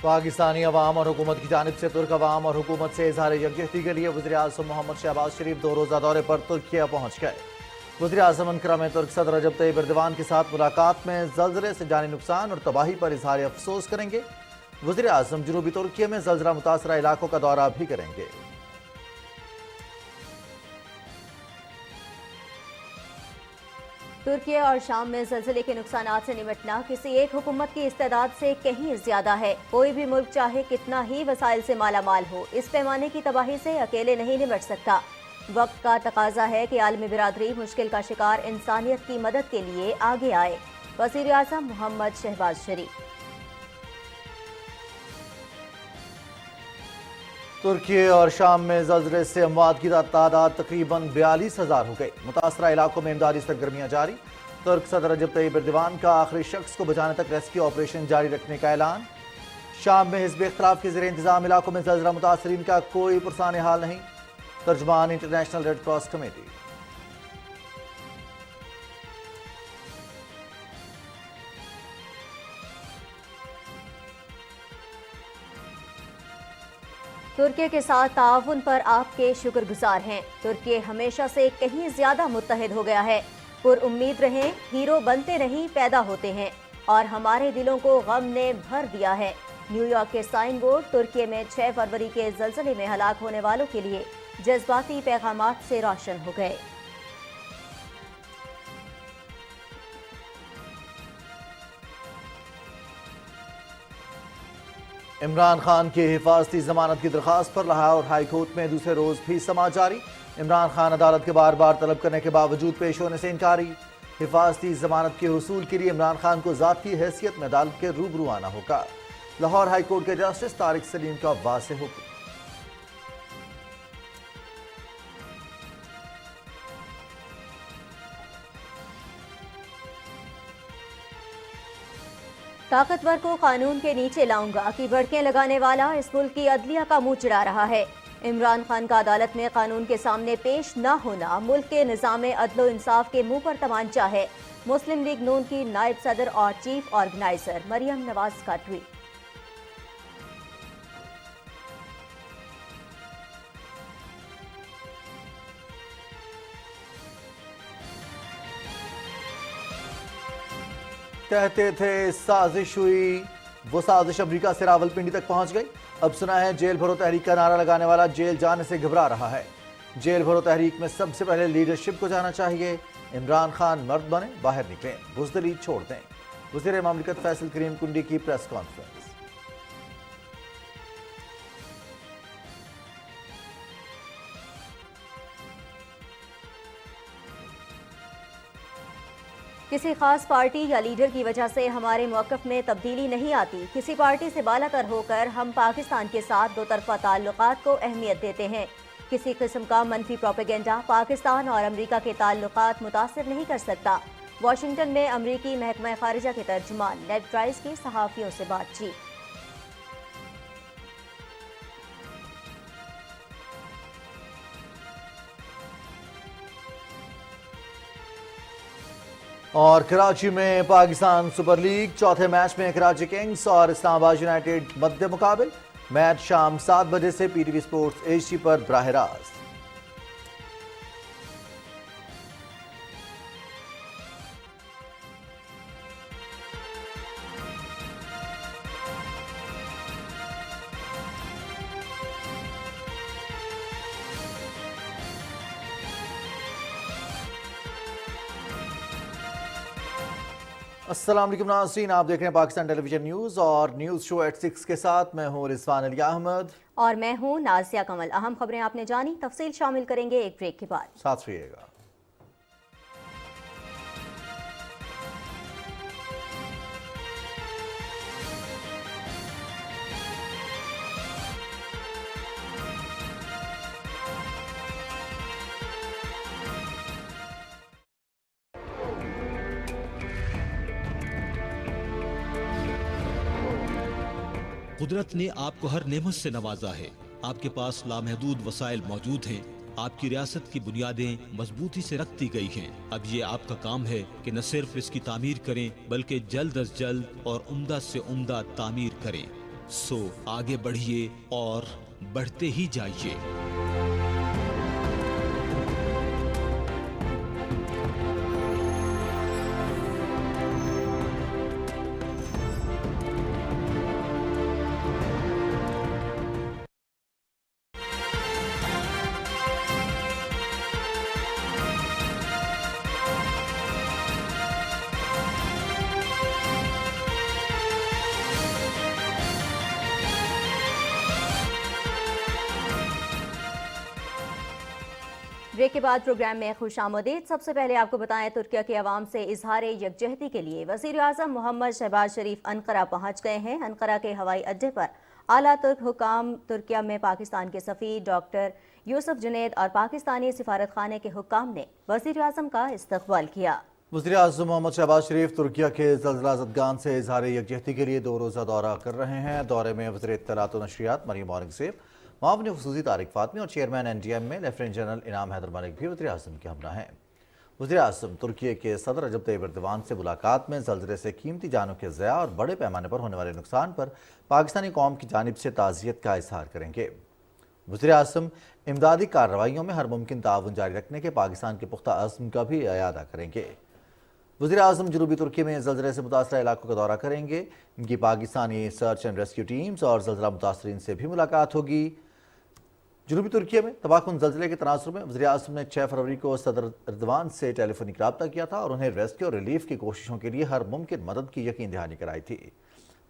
पाकिस्तानी अवाम और हुकूमत की जानिब से तुर्क अवाम और हुकूमत से इजहार यकजहती के लिए वज़ीर-ए-आज़म मोहम्मद शहबाज शरीफ 2 रोज़ा दौरे पर तुर्किया पहुँच गए। वज़ीर-ए-आज़म अन्करा में तुर्क सदर रजब तय्यिब एर्दोगान के साथ मुलाकात में ज़लज़ले से जानी नुकसान और तबाही पर इजहार अफसोस करेंगे। वज़ीर-ए-आज़म जनूबी तुर्किया में ज़लज़ला मुतासरा इलाकों का दौरा भी करेंगे। तुर्किया और शाम में ज़लज़ले के नुकसानात से निपटना किसी एक हुकूमत की इस्तेदाद से कहीं ज़्यादा है। कोई भी मुल्क चाहे कितना ही वसाइल से माला माल हो, इस पैमाने की तबाही से अकेले नहीं निपट सकता। वक्त का तकाजा है कि आलमी बिरादरी मुश्किल का शिकार इंसानियत की मदद के लिए आगे आए। वज़ीर-ए-आज़म मोहम्मद शहबाज शरीफ। तुर्की और शाम में ज़लज़ले से अमवात की तादाद तकरीबन 42,000 हो गई। मुतासरा इलाकों में इमदादी सरगर्मियाँ जारी। तुर्क सदर रजब तय्यिब एर्दोगान का आखिरी शख्स को बचाने तक रेस्क्यू ऑपरेशन जारी रखने का ऐलान। शाम में हिज़्ब इख्तिलाफ के ज़ेर इंतज़ाम इलाकों में ज़लज़ला मुतासरीन का कोई पुरसाने हाल नहीं। तर्जुमान इंटरनेशनल रेड क्रॉस कमेटी। तुर्की के साथ ताउन पर आपके शुक्रगुजार हैं। तुर्की हमेशा से कहीं ज्यादा मुत्तहिद हो गया है। पुरउम्मीद रहें, हीरो बनते नहीं पैदा होते हैं और हमारे दिलों को गम ने भर दिया है। न्यूयॉर्क के साइन बोर्ड तुर्की में 6 फरवरी के ज़लज़ले में हलाक होने वालों के लिए जज्बाती पैगामात से रोशन हो गए। इमरान खान की हिफाजती जमानत की दरख्वास्त पर लाहौर हाई कोर्ट में दूसरे रोज भी समाअत जारी। इमरान खान अदालत के बार बार तलब करने के बावजूद पेश होने से इनकारी। हिफाजती जमानत के हुसूल के लिए इमरान खान को ज़ाती हैसियत में अदालत के रूबरू आना होगा। लाहौर हाई कोर्ट के जस्टिस तारिक सलीम का वाज़ेह हुक्म। ताकतवर को कानून के नीचे लाऊंगा की भड़कें लगाने वाला इस मुल्क की अदलिया का मुंह चिढ़ा रहा है। इमरान खान का अदालत में कानून के सामने पेश न होना मुल्क के निज़ाम अदलो इंसाफ के मुंह पर तमांचा है। मुस्लिम लीग नून की नायब सदर और चीफ ऑर्गेनाइजर मरियम नवाज का ट्वीट। कहते थे साजिश हुई, वो साजिश अमरीका से रावलपिंडी तक पहुंच गई। अब सुना है जेल भरो तहरीक का नारा लगाने वाला जेल जाने से घबरा रहा है। जेल भरो तहरीक में सबसे पहले लीडरशिप को जाना चाहिए। इमरान खान मर्द बने, बाहर निकलें, बुज़दिली छोड़ दें। वज़ीर ममलिकत फैसल करीम कुंडी की प्रेस कॉन्फ्रेंस। किसी खास पार्टी या लीडर की वजह से हमारे मौक़िफ़ में तब्दीली नहीं आती। किसी पार्टी से बालातर होकर हम पाकिस्तान के साथ दो तरफ़ा ताल्लुकात को अहमियत देते हैं। किसी किस्म का मनफी प्रोपेगेंडा पाकिस्तान और अमरीका के ताल्लुकात मुतासिर नहीं कर सकता। वाशिंगटन में अमरीकी महकमा खारिजा के तर्जुमान नेड प्राइस की सहाफ़ियों से बातचीत। और कराची में पाकिस्तान सुपर लीग चौथे मैच में कराची किंग्स और इस्लामाबाद यूनाइटेड मध्य मुकाबिल। मैच शाम 7 बजे से पीटीवी स्पोर्ट्स एचडी पर बराह रास्त। अस्सलाम वालेकुम नाज़रीन, आप देख रहे हैं पाकिस्तान टेलीविजन न्यूज़ और न्यूज़ शो एट 6 के साथ मैं हूं रिजवान अली अहमद और मैं हूं नाज़िया कमल। अहम खबरें आपने जानी, तफसील शामिल करेंगे एक ब्रेक के बाद। साथ रहिएगा। कुदरत ने आपको हर नेमत से नवाजा है। आपके पास लामहदूद वसाइल मौजूद हैं। आपकी रियासत की बुनियादें मजबूती से रखती गई हैं। अब ये आपका काम है कि न सिर्फ इसकी तामीर करें बल्कि जल्द अज जल्द और उम्दा से उम्दा तामीर करें। सो आगे बढ़िए और बढ़ते ही जाइए। ब्रेक के बाद प्रोग्राम में खुशामदीद। सबसे पहले आपको बताएं, तुर्किया के अवाम से इजहार यकजहती के लिए वज़ीर आज़म मोहम्मद शहबाज शरीफ अनकरा पहुंच गए हैं। अनकरा के हवाई अड्डे पर आला तुर्क हुकाम, तुर्किया में पाकिस्तान के सफ़ीर डॉक्टर यूसुफ जुनैद और पाकिस्तानी सिफारत खाने के हुकाम ने वज़ीर आज़म का इस्तकबाल किया। वज़ीर आज़म मोहम्मद शहबाज शरीफ तुर्किया के ज़लज़ला ज़दगान से इजहार यकजहती के लिए 2 रोज़ा दौरा कर रहे हैं। दौरे में वज़ीर इत्तलात व नशरियात मरियम औरंगज़ेब, मामले खुसूसी तारिक फातमी और चेयरमैन NDM में लेफ्टिनेंट जनरल इनाम हैदर मलिक भी वज़ीर आज़म के हमरा हैं। वज़ीर आज़म तुर्की के सदर रजब तैयब एर्दोगान से मुलाकात में ज़लज़ले से कीमती जानों के ज़या और बड़े पैमाने पर होने वाले नुकसान पर पाकिस्तानी कौम की जानिब से ताज़ियत का इज़हार करेंगे। वज़ीर आज़म इमदादी कार्रवाइयों में हर मुमकिन ताउन जारी रखने के पाकिस्तान के पुख्ता अज़्म का भी इयादा करेंगे। वज़ीर आज़म जनूबी तुर्की में ज़लज़ले से मुतासरा इलाकों का दौरा करेंगे। इनकी Pakistani search and rescue teams और ज़लज़ला मुतासरीन से भी मुलाकात होगी। जनूबी तुर्की में तबाहकुन ज़लज़ले के तनासुर में वज़ीर आज़म ने 6 फरवरी को सदर एर्दोगान से टेलीफोनिक रब्ता किया था और उन्हें रेस्क्यू और रिलीफ की कोशिशों के लिए हर मुमकिन मदद की यकीन दहानी कराई थी।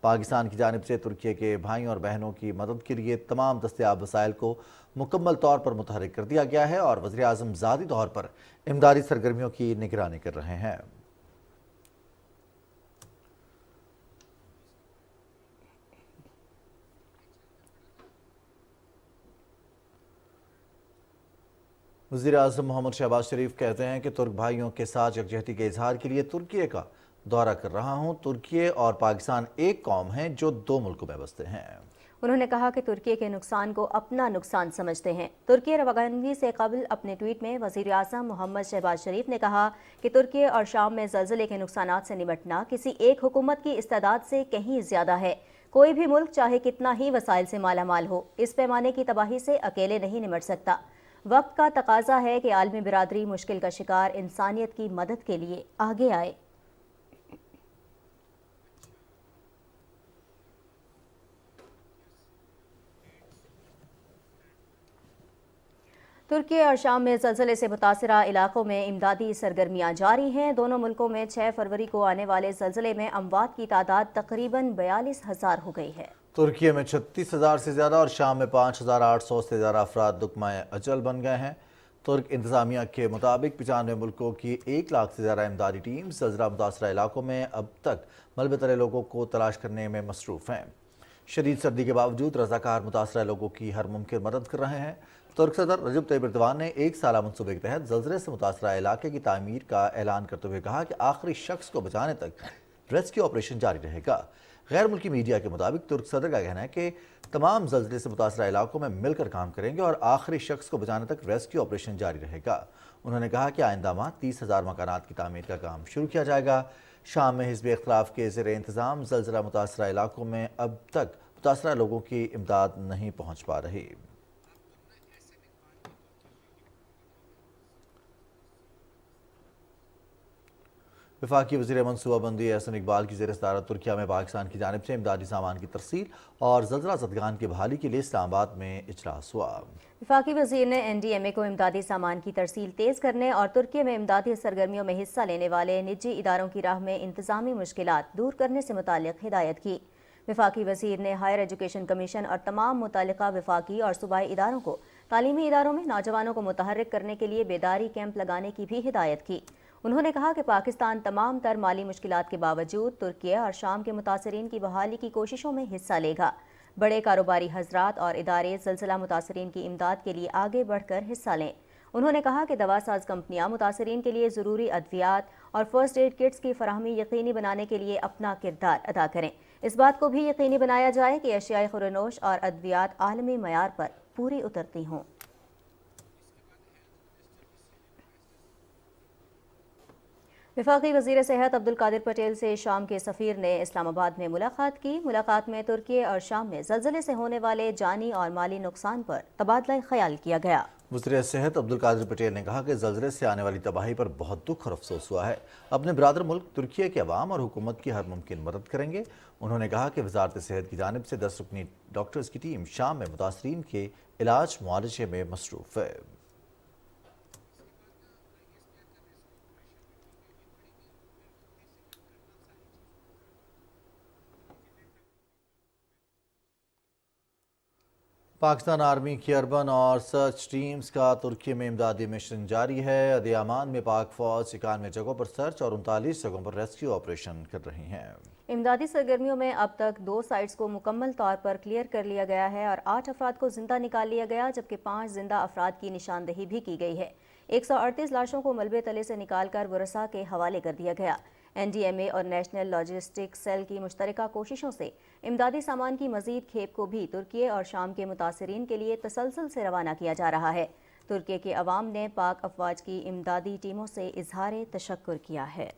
पाकिस्तान की जानिब से तुर्की के भाइयों और बहनों की मदद के लिए तमाम दस्तयाब वसाइल को मुकम्मल तौर पर मुतहरिक कर दिया गया है और वज़ीर आज़म ज़ाती तौर पर इमदादी सरगर्मियों की निगरानी कर रहे हैं। वज़ीर आज़म मोहम्मद शहबाज शरीफ कहते हैं कि तुर्क भाइयों के साथ यकजहती के इजहार के लिए तुर्की का दौरा कर रहा हूँ। तुर्की और पाकिस्तान एक कौम हैं जो 2 मुल्कों में बसते हैं। उन्होंने कहा कि तुर्की के नुकसान को अपना नुकसान समझते हैं। तुर्की रवानगी से कबल अपने ट्वीट में वज़ीर आज़म मोहम्मद शहबाज शरीफ ने कहा कि तुर्की और शाम में ज़लज़ले के नुकसानात से निपटना किसी एक हुकूमत की इस्तेदाद से कहीं ज़्यादा है। कोई भी मुल्क चाहे कितना ही वसाइल से मालामाल हो, इस पैमाने की तबाही से अकेले नहीं निपट सकता। वक्त का तकाजा है कि आलमी बिरादरी मुश्किल का शिकार इंसानियत की मदद के लिए आगे आए। तुर्की और शाम में ज़लज़ले से मुतासरा इलाकों में इमदादी सरगर्मियाँ जारी हैं। दोनों मुल्कों में 6 फरवरी को आने वाले ज़लज़ले में अमवात की तादाद तकरीबन 42,000 हो गई है। तुर्की में 36,000 से ज़्यादा और शाम में 5,800 से ज़्यादा अफराद दुकमाए अजल बन गए हैं। तुर्क इंतज़ामिया के मुताबिक 95 मुल्कों की 1 लाख से ज़्यादा इमदादी टीम ज़लज़ला मुतासरा इलाकों में अब तक मलबे तले लोगों को तलाश करने में मसरूफ़ हैं। शदीद सर्दी के बावजूद रज़ाकार मुतासरा लोगों की हर मुमकिन मदद कर रहे हैं। तुर्क सदर रजब तैयब एर्दोगान ने 1 साला मनसूबे के तहत ज़लज़ले से मुतासरा इलाके की तामीर का ऐलान करते हुए कहा कि आखिरी शख्स को बचाने तक रेस्क्यू ऑपरेशन जारी रहेगा। गैर मुल्की मीडिया के मुताबिक तुर्क सदर का कहना है कि तमाम ज़लज़ले से मुतासरा इलाकों में मिलकर काम करेंगे और आखिरी शख्स को बचाने तक रेस्क्यू ऑपरेशन जारी रहेगा। उन्होंने कहा कि आइंदा माह 30,000 मकानात की तामीर का काम शुरू किया जाएगा। शाम में हिज़्ब इख्तिलाफ के ज़ेर इंतज़ाम ज़लज़ला मुतासरा इलाकों में अब तक मुतासरा लोगों की इमदाद नहीं पहुँच पा रही। वफाकी वज़ीर मनसूबाबंदी एहसन इकबाल की ज़ेर सदारत तुर्किया में पाकिस्तान की जानिब से इमदादी सामान की तरसील और ज़लज़ला ज़दगान की बहाली के लिए इस्लामाबाद में इजलास हुआ। वफाकी वज़ीर ने NDMA को इमदादी सामान की तरसील तेज़ करने और तुर्की में इमदादी सरगर्मियों में हिस्सा लेने वाले निजी इदारों की राह में इंतज़ामी मुश्किलात दूर करने से मुताल्लिक़ हिदायत की। वफाकी वज़ीर ने हायर एजुकेशन कमीशन और तमाम मुतल्लिक़ा वफाकी और सूबाई इदारों को तालीमी इदारों में नौजवानों को मुतहर्रिक करने के लिए बेदारी कैंप लगाने की भी हिदायत की। उन्होंने कहा कि पाकिस्तान तमाम तर माली मुश्किलात के बावजूद तुर्की और शाम के मुतासरीन की बहाली की कोशिशों में हिस्सा लेगा। बड़े कारोबारी हजरात और इदारे ज़लज़ला मुतासरीन की इमदाद के लिए आगे बढ़कर हिस्सा लें। उन्होंने कहा कि दवासाज कंपनियां मुतासरीन के लिए ज़रूरी अद्वियात और फर्स्ट एड किट्स की फराहमी यकीनी बनाने के लिए अपना किरदार अदा करें। इस बात को भी यकीनी बनाया जाए कि अशियाए खुरनोश और अद्वियात आलमी मयार पर पूरी उतरती हों। वफाकी वज़ीर सेहत अब्दुल कादिर पटेल से शाम के सफ़ीर ने इस्लामाबाद में मुलाकात की। मुलाकात में तुर्की और शाम में ज़लज़ले से होने वाले जानी और माली नुकसान पर तबादला ख्याल किया गया। वज़ीर सेहत अब्दुल कादिर पटेल ने कहा कि ज़लज़ले से आने वाली तबाही पर बहुत दुख और अफसोस हुआ है। अपने बिरादर मुल्क तुर्की के अवाम और हुकूमत की हर मुमकिन मदद करेंगे। उन्होंने कहा कि वजारत सेहत की जानिब से 10 रुकनी डॉक्टर्स की टीम शाम में मुतासरीन के इलाज मुआलजे में मसरूफ़ है। पाकिस्तान आर्मी की अर्बन और सर्च टीम्स का तुर्की में इमदादी मिशन जारी है। अदियामान में पाक फौज 91 जगहों पर सर्च और 39 जगहों पर रेस्क्यू ऑपरेशन कर रही हैं। इमदादी सरगर्मियों में अब तक 2 साइट्स को मुकम्मल तौर पर क्लियर कर लिया गया है और 8 अफराद को जिंदा निकाल लिया गया, जबकि 5 जिंदा अफराद की निशानदही भी की गई है। 138 लाशों को मलबे तले से निकालकर वरसा के हवाले कर दिया गया। NDMA और नेशनल लॉजिस्टिक सेल की मुश्तरका कोशिशों से इमदादी सामान की मजीद खेप को भी तुर्की और शाम के मुतासरीन के लिए तसलसल से रवाना किया जा रहा है। तुर्की के अवाम ने पाक अफवाज की इमदादी टीमों से इजहार तशक्कुर किया है।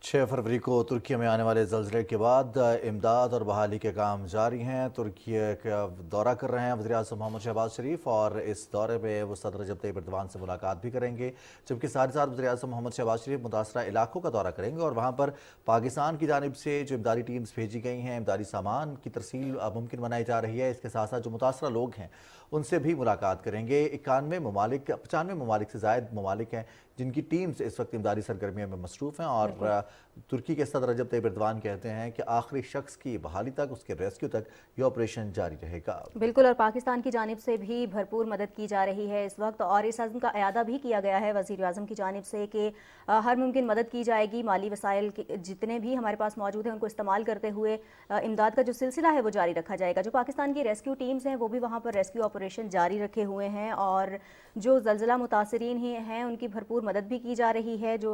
6 फरवरी को तुर्की में आने वाले ज़लज़ले के बाद इमदाद और बहाली के काम जारी हैं। तुर्की का दौरा कर रहे हैं वज़ीर आज़म मोहम्मद शहबाज शरीफ और इस दौरे में वो सदर रजब तैयब एर्दोगान से मुलाकात भी करेंगे, जबकि साथ ही साथ वज़ीर आज़म मोहम्मद शहबाज शरीफ मुतासरा इलाकों का दौरा करेंगे और वहाँ पर पाकिस्तान की जानिब से जो इमदादी टीम्स भेजी गई हैं, इमदादी सामान की तरसील मुमकिन बनाई जा रही है। इसके साथ साथ जो मुतासरा लोग हैं उनसे भी मुलाकात करेंगे। 95 ममालिक से ज़ायद ममालिक हैं जिनकी टीम्स इस वक्त इमदादी सरगर्मियों में मसरूफ़ हैं और तुर्की के सदर रजब तैयब एर्दोगान कहते हैं कि आखिरी शख्स की बहाली तक, उसके रेस्क्यू तक ये ऑपरेशन जारी रहेगा। बिल्कुल, और पाकिस्तान की जानिब से भी भरपूर मदद की जा रही है इस वक्त, और इस अज़्म का अयादा भी किया गया है वज़ीर आज़म की जानिब से कि हर मुमकिन मदद की जाएगी। माली वसाइल जितने भी हमारे पास मौजूद हैं उनको इस्तेमाल करते हुए इमदाद का जो सिलसिला है वो जारी रखा जाएगा। जो पाकिस्तान की रेस्क्यू टीम्स हैं वो भी वहाँ पर रेस्क्यू ऑपरेशन जारी रखे हुए हैं और जो ज़लज़ला मुतासरीन हैं उनकी भरपूर मदद भी की जा रही है। जो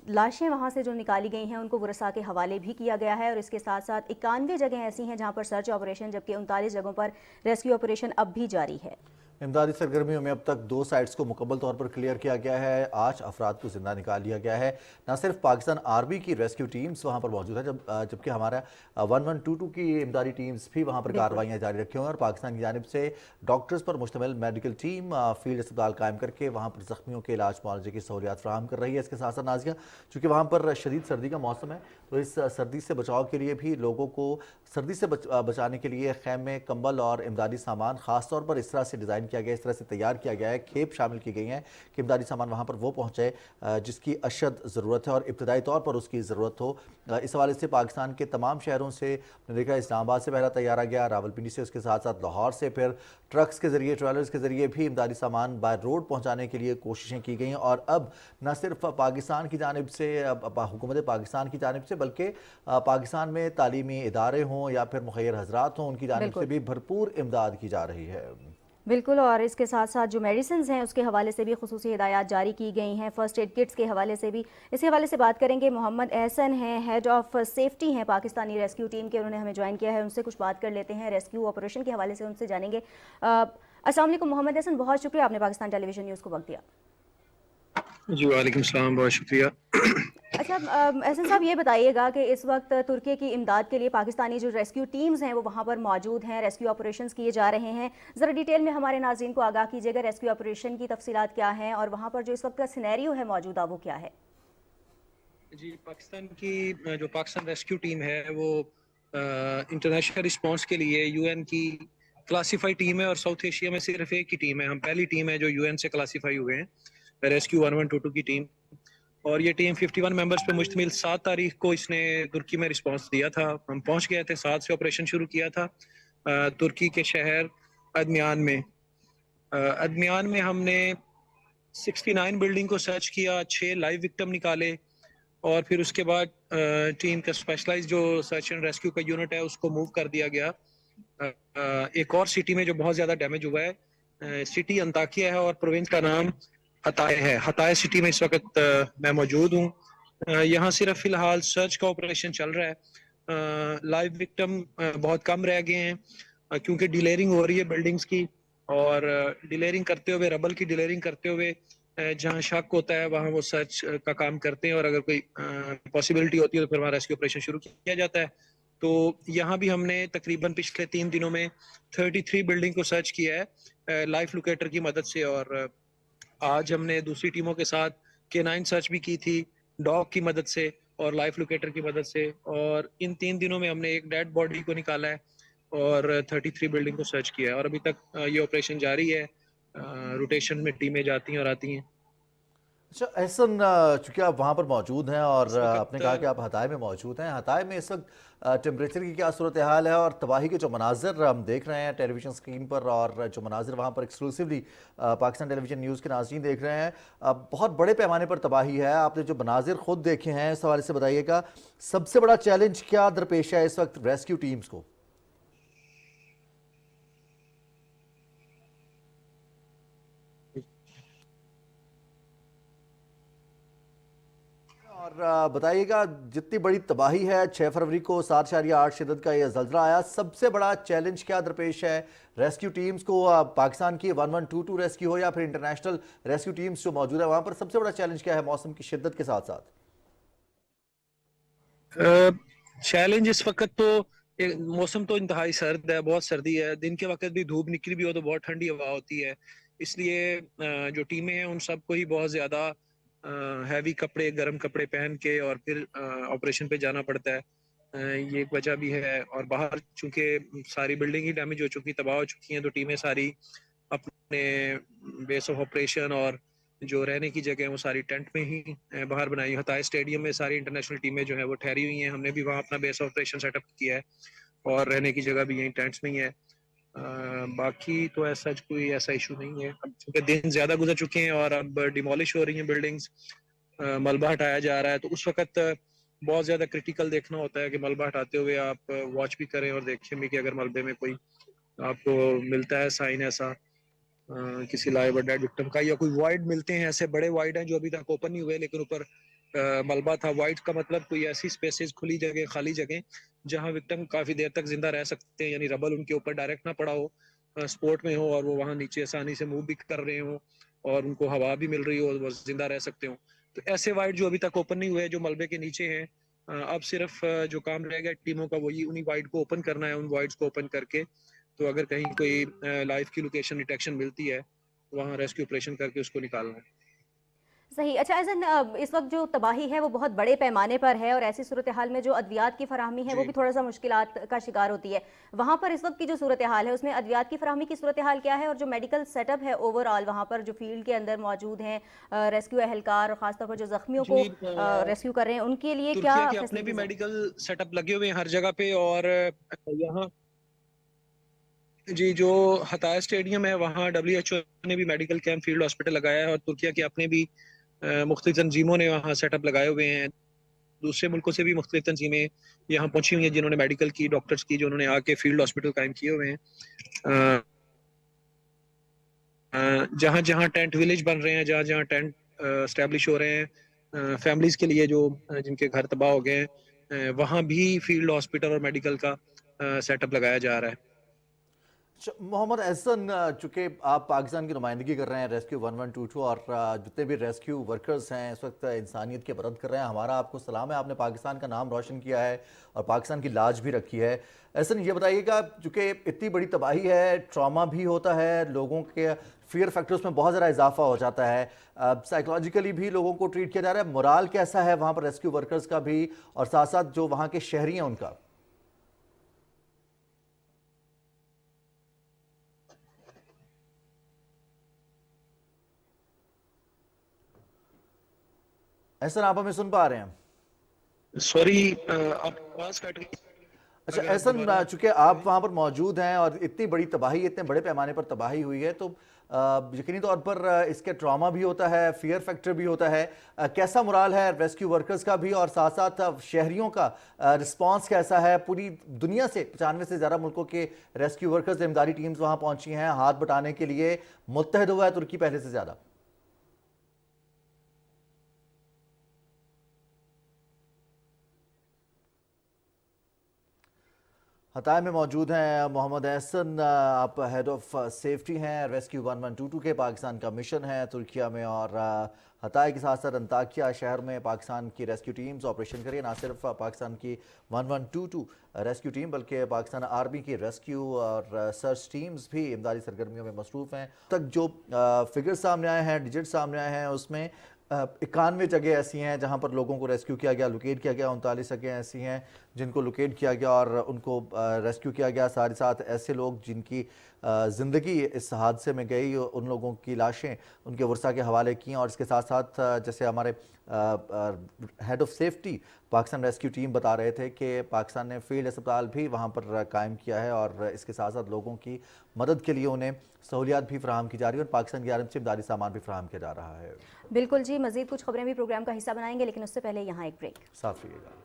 लाशें वहाँ से जो निकाली गई हैं उनको वरसा के हवाले भी किया गया है और इसके साथ साथ 91 जगह ऐसी हैं जहाँ पर सर्च ऑपरेशन, जबकि 39 जगहों पर रेस्क्यू ऑपरेशन अब भी जारी है। इमदादी सरगर्मियों में अब तक 2 साइट्स को मुकम्मल तौर पर क्लियर किया गया है। 8 अफराद को जिंदा निकाल लिया गया है। न सिर्फ पाकिस्तान आर्मी की रेस्क्यू टीम्स वहाँ पर मौजूद है, जबकि हमारा 1122 की इमदादी टीम्स भी वहाँ पर कार्रवाइयाँ जारी रखी हुई हैं और पाकिस्तान की जानिब से डॉक्टर्स पर मुश्तमिल मेडिकल टीम फील्ड अस्पताल कायम करके वहाँ पर ज़ख्मियों के इलाज मुआवजे की सहूलियात फराहम कर रही है। इसके साथ साथ नाज़िया, चूँकि वहाँ पर शदीद सर्दी का मौसम है तो इस सर्दी से बचाव के लिए भी लोगों को सर्दी से बचाने के लिए खैमे, कंबल और इमदादी सामान ख़ास तौर पर इस तरह से डिज़ाइन किया गया, इस तरह से तैयार किया गया है, खेप शामिल की गई हैं कि इमदादी सामान वहाँ पर वो पहुँचे जिसकी अशद ज़रूरत है और इब्तदाई तौर पर उसकी ज़रूरत हो। इस हवाले से पाकिस्तान के तमाम शहरों से देखा, इस्लामाबाद से पहला तैयारा गया, रावलपिंडी से, उसके साथ साथ लाहौर से, फिर ट्रक्स के ज़रिए, ट्रेलर्स के ज़रिए भी इमदादी सामान बाय रोड पहुँचाने के लिए कोशिशें की गई हैं। और अब न सिर्फ पाकिस्तान की जानिब से, हुकूमत पाकिस्तान की जानिब से, बल्कि पाकिस्तान में तालीमी इदारे हों या फिर मुखैर हजरात हों, उनकी जानिब से भी भरपूर इमदाद की जा रही है। बिल्कुल, और इसके साथ साथ जो मेडिसिन हैं उसके हवाले से भी खुसूसी हिदायत जारी की गई हैं। फर्स्ट एड किट्स के हवाले से भी, इसी हवाले से बात करेंगे। मोहम्मद एहसन हैं, हेड ऑफ सेफ्टी हैं पाकिस्तानी रेस्क्यू टीम के, उन्होंने हमें ज्वाइन किया है, उनसे कुछ बात कर लेते हैं रेस्क्यू ऑपरेशन के हवाले से, उनसे जानेंगे। अस्सलाम वालेकुम मोहम्मद एहसन, बहुत शुक्रिया आपने पाकिस्तान टेलीविजन न्यूज़ को वक्त दिया। जी वालेकुम सलाम, बहुत शुक्रिया। अच्छा एहसन साहब, ये बताइएगा कि इस वक्त तुर्की की इमदाद के लिए पाकिस्तानी जो रेस्क्यू टीम्स हैं वो वहाँ पर मौजूद हैं, रेस्क्यू ऑपरेशंस किए जा रहे हैं। ज़रा डिटेल में हमारे नाज़रीन को आगाह कीजिएगा, रेस्क्यू ऑपरेशन की तफसीलात क्या हैं और वहाँ पर जो इस वक्त का सिनेरियो है मौजूदा वो क्या है? जी, पाकिस्तान की जो पाकिस्तान रेस्क्यू टीम है वो इंटरनेशनल रिस्पांस के लिए UN की क्लासीफाई टीम है और साउथ एशिया में सिर्फ एक ही टीम है। हम पहली टीम है जो UN से क्लासीफाई हुए हैं, रेस्क्यू 1122 की टीम। और ये टीम 51 मेंबर्स पे मुश्तमिल 7 तारीख को इसने तुर्की में रिस्पांस दिया था। हम पहुंच गए थे, 7 से ऑपरेशन शुरू किया था तुर्की के शहर अदमियान में। अदमियान में हमने 69 बिल्डिंग को सर्च किया, 6 लाइव विक्टिम निकाले और फिर उसके बाद टीम का स्पेशलाइज जो सर्च एंड रेस्क्यू का यूनिट है उसको मूव कर दिया गया एक और सिटी में जो बहुत ज़्यादा डैमेज हुआ है। सिटी अंताकिया है और प्रोविंस का नाम हताय है। हताय सिटी में इस वक्त मैं मौजूद हूँ। यहाँ सिर्फ फिलहाल सर्च का ऑपरेशन चल रहा है। लाइव विक्टिम बहुत कम रह गए हैं क्योंकि डिलेयरिंग हो रही है बिल्डिंग्स की, और डिलेयरिंग करते हुए, रबल की डिलेयरिंग करते हुए जहाँ शक होता है वहाँ वो सर्च का काम करते हैं, और अगर कोई पॉसिबिलिटी होती है तो फिर वहाँ रेस्क्यू ऑपरेशन शुरू किया जाता है। तो यहाँ भी हमने तकरीबन पिछले 3 दिनों में 33 बिल्डिंग को सर्च किया है लाइफ लोकेटर की मदद से, और आज हमने दूसरी टीमों के साथ K9 सर्च भी की थी डॉग की मदद से और लाइफ लोकेटर की मदद से, और इन 3 दिनों में हमने एक डेड बॉडी को निकाला है और 33 बिल्डिंग को सर्च किया है, और अभी तक ये ऑपरेशन जारी है। रोटेशन में टीमें जाती हैं और आती हैं। अच्छा एहसन, चूंकि आप वहाँ पर मौजूद हैं और इस वक्त आपने कहा कि आप हताय में मौजूद हैं, हताय में इस वक्त टेम्परेचर की क्या सूरत हाल है और तबाही के जो मनाजिर हम देख रहे हैं टेलीविज़न स्क्रीन पर और जो मनाजिर वहाँ पर एक्सक्लूसिवली पाकिस्तान टेलीविज़न न्यूज़ के नाज़रीन देख रहे हैं, बहुत बड़े पैमाने पर तबाही है। आपने जो मनाजिर खुद देखे हैं इस हवाले से बताइएगा, सबसे बड़ा चैलेंज क्या दरपेश है इस वक्त रेस्क्यू टीम्स को? और बताइएगा, जितनी बड़ी तबाही है, 6 फरवरी को 7.8 शिदत का यह ज़ल्ज़ला आया, सबसे बड़ा चैलेंज क्या दरपेश है रेस्क्यू टीम्स को? पाकिस्तान की 1122 रेस्क्यू हो या फिर इंटरनेशनल रेस्क्यू टीम्स जो मौजूद है वहाँ पर, सबसे बड़ा चैलेंज क्या है मौसम की शिद्दत के साथ साथ? चैलेंज इस वक्त तो मौसम तो इंतहाई सर्द है, बहुत सर्दी है, दिन के वक्त भी धूप निकली भी हो तो बहुत ठंडी हवा होती है, इसलिए जो टीमें हैं उन सबको ही बहुत ज़्यादा हैवी कपड़े, गर्म कपड़े पहन के और फिर ऑपरेशन पे जाना पड़ता है। ये एक वजह भी है, और बाहर चूंकि सारी बिल्डिंग ही डैमेज हो चुकी, तबाह हो चुकी हैं, तो टीमें सारी अपने बेस ऑफ ऑपरेशन और जो रहने की जगह है वो सारी टेंट में ही बाहर बनाई। हताय स्टेडियम में सारी इंटरनेशनल टीमें जो है वो ठहरी हुई हैं, हमने भी वहाँ अपना बेस ऑपरेशन सेटअप किया है और रहने की जगह भी यही टेंट्स में ही है। बाकी तो ऐसा कोई ऐसा इशू नहीं है। अब चूंकि दिन ज्यादा गुजर चुके हैं और अब डिमोलिश हो रही हैं बिल्डिंग्स, मलबा हटाया जा रहा है, तो उस वक्त बहुत ज्यादा क्रिटिकल देखना होता है कि मलबा हटाते हुए आप वॉच भी करें और देखें भी कि अगर मलबे में कोई आपको मिलता है साइन ऐसा किसी लाइव और डेड विक्टिम का, या कोई वाइड मिलते हैं, ऐसे बड़े वाइड हैं जो अभी तक ओपन नहीं हुए लेकिन ऊपर मलबा था। वाइड का मतलब कोई ऐसी स्पेसेस, खुली जगह, खाली जगह जहां विक्टिम काफी देर तक जिंदा रह सकते हैं, यानी रबल उनके ऊपर डायरेक्ट ना पड़ा हो, स्पोर्ट में हो और वो वहां नीचे आसानी से मूव भी कर रहे हो और उनको हवा भी मिल रही हो और वो जिंदा रह सकते हो। तो ऐसे वाइड जो अभी तक ओपन नहीं हुए, जो मलबे के नीचे हैं, अब सिर्फ जो काम रह गया टीमों का वही उन्हीं वाइड को ओपन करना है। उन वाइड्स को ओपन करके तो अगर कहीं कोई लाइफ की लोकेशन डिटेक्शन मिलती है, वहाँ रेस्क्यू ऑपरेशन करके उसको निकालना है। सही। अच्छा एहसन, इस वक्त जो तबाही है वो बहुत बड़े पैमाने पर है और ऐसी सूरत हाल में जो अद्वियात की फराहमी है वो जी भी थोड़ा सा मुश्किलात का शिकार होती है। वहाँ पर इस वक्त की जो सूरत हाल है उसमें अद्वियात की फराहमी की सूरत हाल क्या है, और जो मेडिकल सेटअप है ओवरऑल वहाँ पर जो फील्ड के अंदर मौजूद हैं रेस्क्यू एहलकार और ख़ासतौर पर जो ज़ख्मियों को जी रेस्क्यू कर रहे हैं उनके लिए क्या तुर्किया के अपने भी फैसिलिटीज़ हैं? मेडिकल सेटअप लगे हुए हैं हर जगह पे, और यहाँ जी जो हताया स्टेडियम है वहाँ WHO ने भी मेडिकल कैंप, फील्ड हॉस्पिटल लगाया है, और तुर्किया के अपने भी मुख्तलिफ तंजीमों ने वहाँ सेटअप लगाए हुए हैं। दूसरे मुल्कों से भी मुख्तलिफ तंजीमें यहाँ पहुंची हुई हैं जिन्होंने मेडिकल की, डॉक्टर्स की, जो उन्होंने आके फील्ड हॉस्पिटल कायम किए हुए हैं। जहाँ जहाँ टेंट विलेज बन रहे हैं, जहाँ जहाँ टेंट स्टैब्लिश हो रहे हैं फैमिलीज के लिए जो जिनके घर तबाह हो गए हैं, वहाँ भी फील्ड हॉस्पिटल और मेडिकल का सेटअप लगाया जा रहा है। मोहम्मद एहसन, चूँकि आप पाकिस्तान की नुमाइंदगी कर रहे हैं रेस्क्यू 1122 और जितने भी रेस्क्यू वर्कर्स हैं इस वक्त इंसानियत की मदद कर रहे हैं, हमारा आपको सलाम है। आपने पाकिस्तान का नाम रोशन किया है और पाकिस्तान की लाज भी रखी है। एहसन, ये बताइएगा, चूँकि इतनी बड़ी तबाही है, ट्रॉमा भी होता है, लोगों के फियर फैक्टर्स में बहुत ज़्यादा इजाफा हो जाता है, साइकोलॉजिकली भी लोगों को ट्रीट किया जा रहा है, मोराल कैसा है वहाँ पर रेस्क्यू वर्कर्स का भी और साथ साथ जो वहाँ के शहरी हैं उनका? एहसन, आप हमें सुन पा रहे हैं? सॉरी, आप आवाज कट गई, अच्छा अगर आप एहसन, दोबारा चूंकि आप वहाँ पर मौजूद हैं और इतनी बड़ी तबाही, इतने बड़े पैमाने पर तबाही हुई है, तो यकीनी तौर पर इसके ट्रॉमा भी होता है, फियर फैक्टर भी होता है। कैसा मोराल है रेस्क्यू वर्कर्स का भी और साथ साथ शहरियों का रिस्पांस कैसा है? पूरी दुनिया से 95 से ज़्यादा मुल्कों के रेस्क्यू वर्कर्स, इमदादी टीम्स वहाँ पहुँची हैं हाथ बटाने के लिए, मुत्तहद हुआ है तुर्की पहले से ज़्यादा। हताय में मौजूद हैं मोहम्मद एहसन, आप हेड ऑफ सेफ्टी हैं। रेस्क्यू 1122 के पाकिस्तान का मिशन है तुर्किया में, और हताय के साथ साथ अंताकिया शहर में पाकिस्तान की रेस्क्यू टीम्स ऑपरेशन करिए। ना सिर्फ पाकिस्तान की 1122 रेस्क्यू टीम बल्कि पाकिस्तान आर्मी की रेस्क्यू और सर्च टीम्स भी इमदादी सरगर्मियों में मसरूफ़ हैं। तक जो फिगर सामने आए हैं, डिजिट सामने आए हैं, उसमें 91 जगह ऐसी हैं जहां पर लोगों को रेस्क्यू किया गया, लोकेट किया गया। 39 जगह ऐसी हैं जिनको लोकेट किया गया और उनको रेस्क्यू किया गया। साथ ही साथ ऐसे लोग जिनकी ज़िंदगी इस हादसे में गई, उन लोगों की लाशें उनके वर्सा के हवाले की। और इसके साथ साथ जैसे हमारे head of safety Pakistan rescue team बता रहे थे कि पाकिस्तान ने फील्ड अस्पताल भी वहाँ पर कायम किया है, और इसके साथ साथ लोगों की मदद के लिए उन्हें सहूलियात भी फराहम की जा रही है, और पाकिस्तान की जानिब से इमदादी सामान भी फराहम किया जा रहा है। बिल्कुल जी, मज़ीद कुछ खबरें भी प्रोग्राम का हिस्सा बनाएंगे, लेकिन उससे पहले यहाँ एक ब्रेक। साथ रहिएगा।